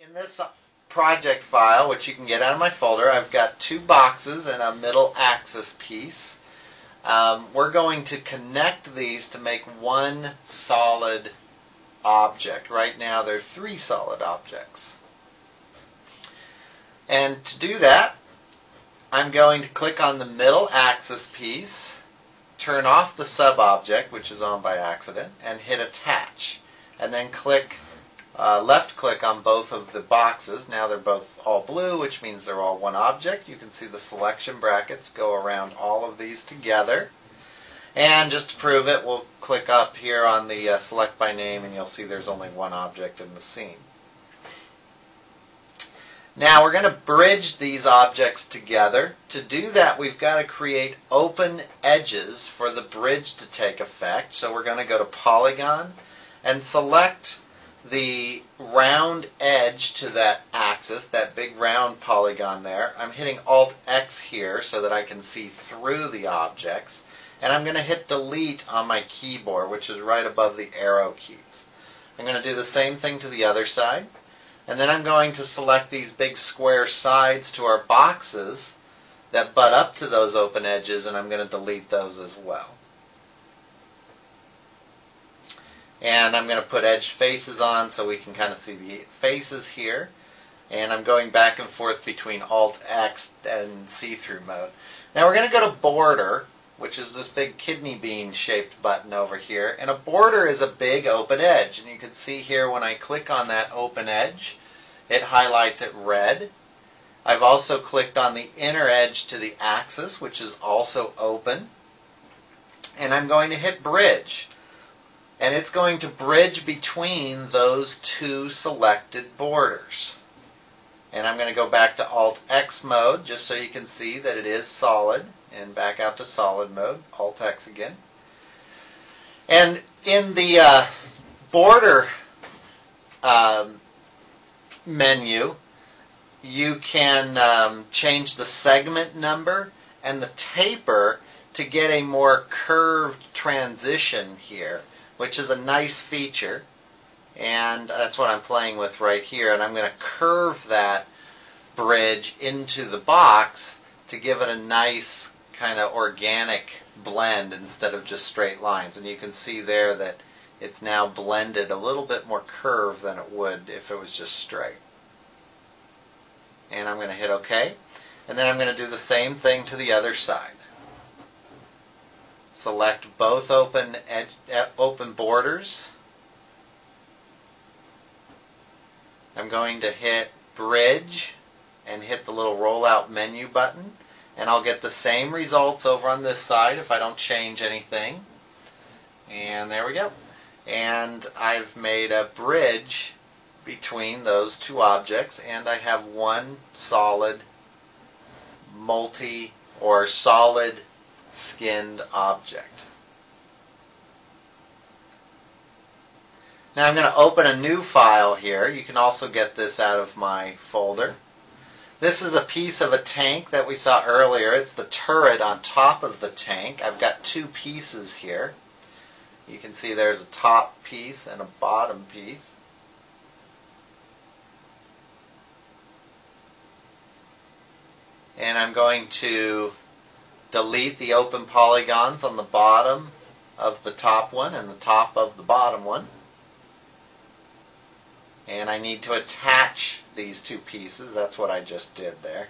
In this project file, which you can get out of my folder, I've got two boxes and a middle axis piece. We're going to connect these to make one solid object. Right now there are three solid objects. And to do that, I'm going to click on the middle axis piece, turn off the sub-object, which is on by accident, and hit attach. And then left click on both of the boxes. Now they're both all blue, which means they're all one object. You can see the selection brackets go around all of these together. And just to prove it, we'll click up here on the select by name, and you'll see there's only one object in the scene. Now we're going to bridge these objects together. To do that, we've got to create open edges for the bridge to take effect. So we're going to go to Polygon and select the round edge to that axis, that big round polygon there. I'm hitting Alt-X here so that I can see through the objects. And I'm going to hit Delete on my keyboard, which is right above the arrow keys. I'm going to do the same thing to the other side. And then I'm going to select these big square sides to our boxes that butt up to those open edges, and I'm going to delete those as well. And I'm going to put edge faces on so we can kind of see the faces here. And I'm going back and forth between Alt-X and see-through mode. Now we're going to go to Border, which is this big kidney bean shaped button over here. And a border is a big open edge. And you can see here when I click on that open edge, it highlights it red. I've also clicked on the inner edge to the axis, which is also open. And I'm going to hit Bridge. And it's going to bridge between those two selected borders. And I'm going to go back to Alt-X mode just so you can see that it is solid. And back out to solid mode, Alt-X again. And in the border menu, you can change the segment number and the taper to get a more curved transition here, which is a nice feature. And that's what I'm playing with right here. And I'm going to curve that bridge into the box to give it a nice kind of organic blend instead of just straight lines. And you can see there that it's now blended a little bit more curved than it would if it was just straight. And I'm going to hit OK. And then I'm going to do the same thing to the other side. Select both open borders. I'm going to hit Bridge and hit the little rollout menu button. And I'll get the same results over on this side if I don't change anything. And there we go. And I've made a bridge between those two objects, and I have one solid or solid skinned object. Now I'm going to open a new file here. You can also get this out of my folder. This is a piece of a tank that we saw earlier. It's the turret on top of the tank. I've got two pieces here. You can see there's a top piece and a bottom piece. And I'm going to delete the open polygons on the bottom of the top one and the top of the bottom one. And I need to attach these two pieces. That's what I just did there.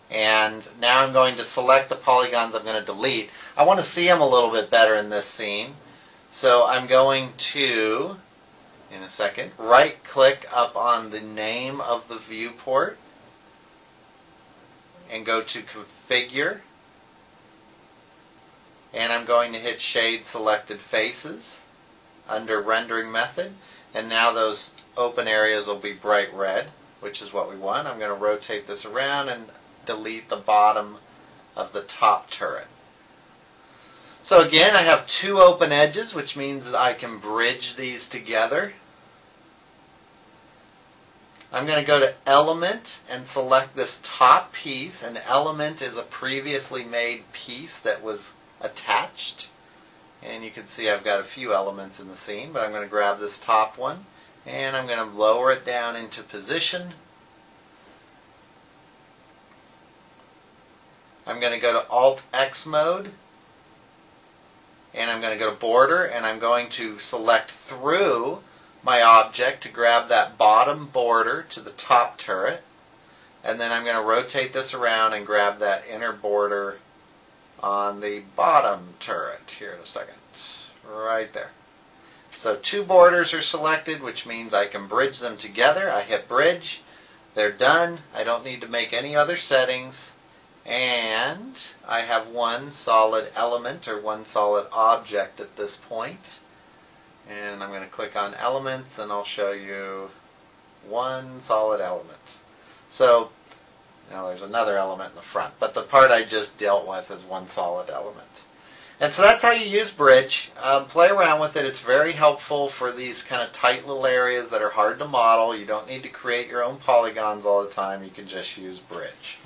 And now I'm going to select the polygons I'm going to delete. I want to see them a little bit better in this scene. So I'm going to, in a second, right-click up on the name of the viewport and go to Configure. And I'm going to hit Shade Selected Faces under Rendering Method. And now those open areas will be bright red, which is what we want. I'm going to rotate this around and delete the bottom of the top turret. So again, I have two open edges, which means I can bridge these together. I'm going to go to Element and select this top piece. An element is a previously made piece that was attached. And you can see I've got a few elements in the scene, but I'm going to grab this top one And I'm going to lower it down into position. I'm going to go to Alt-X mode. And I'm going to go to border, and I'm going to select through my object to grab that bottom border to the top turret. And then I'm going to rotate this around and grab that inner border on the bottom turret here in a second. Right there. So 2 borders are selected, which means I can bridge them together. I hit bridge. They're done. I don't need to make any other settings. And I have one solid element or one solid object at this point. And I'm going to click on elements and I'll show you one solid element. So now there's another element in the front, but the part I just dealt with is one solid element. And so that's how you use Bridge. Play around with it. It's very helpful for these kind of tight little areas that are hard to model. You don't need to create your own polygons all the time. You can just use Bridge.